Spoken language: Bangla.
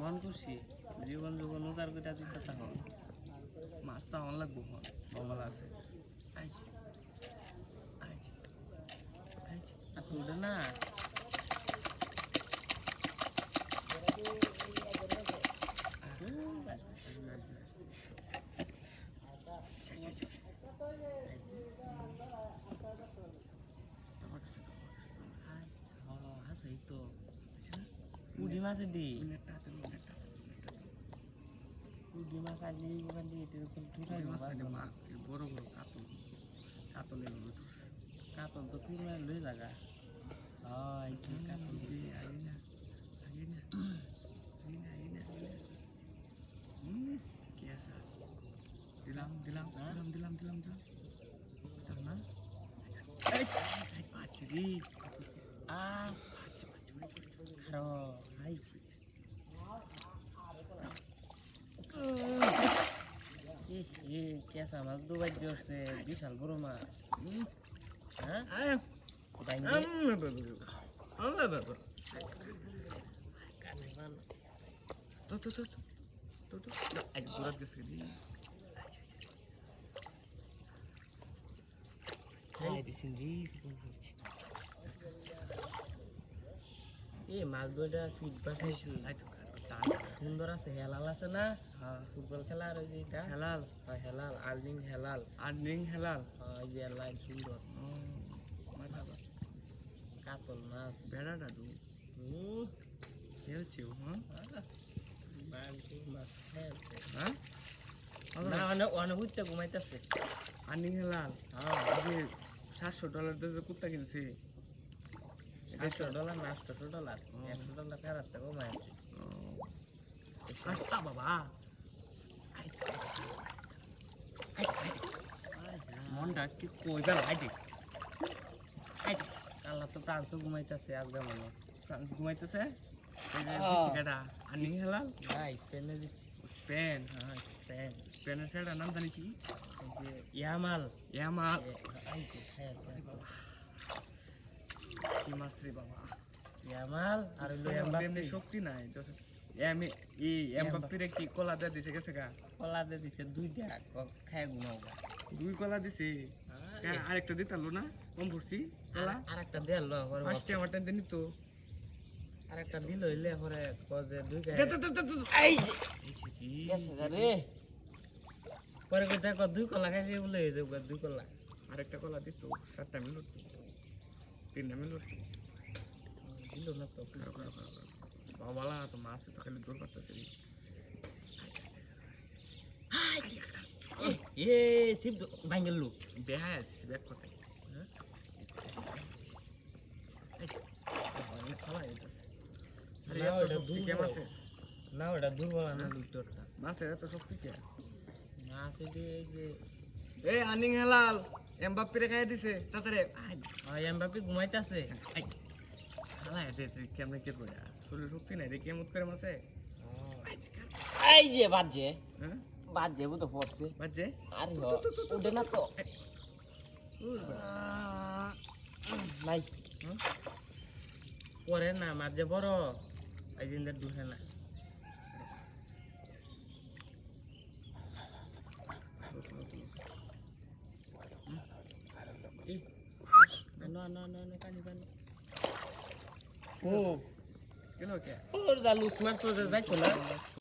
মন খুশি জীবন জীবন উজার করে দিতে থাকো মাছ তো আমার লাগবো বাবা আছে আর তুলে না উডি মাছ দি উডি মাছ আলি ওখান দিয়ে এরকম ঠুটাই বড় বড় কাতল কাতল কাতল তো কি মাছ লই জায়গা কাতল দিয়ে আগে না কি আছে দিলাম দিলাম দিলাম দিলাম দিলাম দিলাম না পাচ্ছি রে কেঁচা মাছ দুবাই দিচ্ছে বিশাল বড় মাছ হ্যাঁ মাছ দুইটা ফিট বাসাইছি সুন্দর আছে হেলাল আছে না ফুটবল খেলা আর যেটা হেলাল হেলাল আর্নিং হেলাল যে লাইন সুন্দর কাতল মাছ বেড়াটা দু খেলছে মাছ খেলছে হ্যাঁ অনেক উঠতে ঘুমাইতেছে আর্নিং হেলাল যে $700 যে কুত্তা কিনছে $800 না $800 $100 ফেরার থেকে কমাইছে বাবা মনটা কি কই গেল আল্লাহ তো ফ্রান্স ঘুমাইতেছে আজকে মনে ফ্রান্স ঘুমাইতেছে আর্নিং হেলাল না স্পেনে দিচ্ছি স্পেন স্পেনের সেটার নাম জানি কি ইয়ামাল কি মাছ রে বাবা ইয়ামাল আর এমবাপ্পে শক্তি নাই এমবাপ্পের কি কলা দিয়ে দিছে গেছে গা কলা দিয়ে দিছে দুইটা খায় ঘুমাওগা দুই কলা দিছে আরেকটা দিতালো না কম পড়ছি কলা আরেকটা দেলো পাঁচটা আমার টাইম দিনি তো আরেকটা দিল হইলে পরে কজে দুই এই গেছে রে পরে দেখো দুই কলা খাইছে বলে হয়ে যাবে দুই কলা আরেকটা কলা দিত 7টা মিনিট 3টা মিনিট দিল না তো বাবালা তো মাছ তো খালি দূর করতেছে এ শিব ভাঙ্গেল লোক বেহায় ব্যাক করতে না ওটা দুর্বল না লুটটা মাছের এত শক্তি কে মাছ এই আর্নিং হেলাল এমবাপ্পে খাইয়ে দিছে তাড়াতাড়ি এমবাপ্পে ঘুমাইতেছে হালা এতে কেমনে কে করে শরীর শক্তি নাই দেখি কেমন করে মাছে এই যে বাজে বাজে ও তো পড়ছে বাজে আরে উঠে না তো নাই পরে না মাঝে বড় এই দিনদের দুহে না ও কেন কে ওর দা লুস মারছো যাইতো না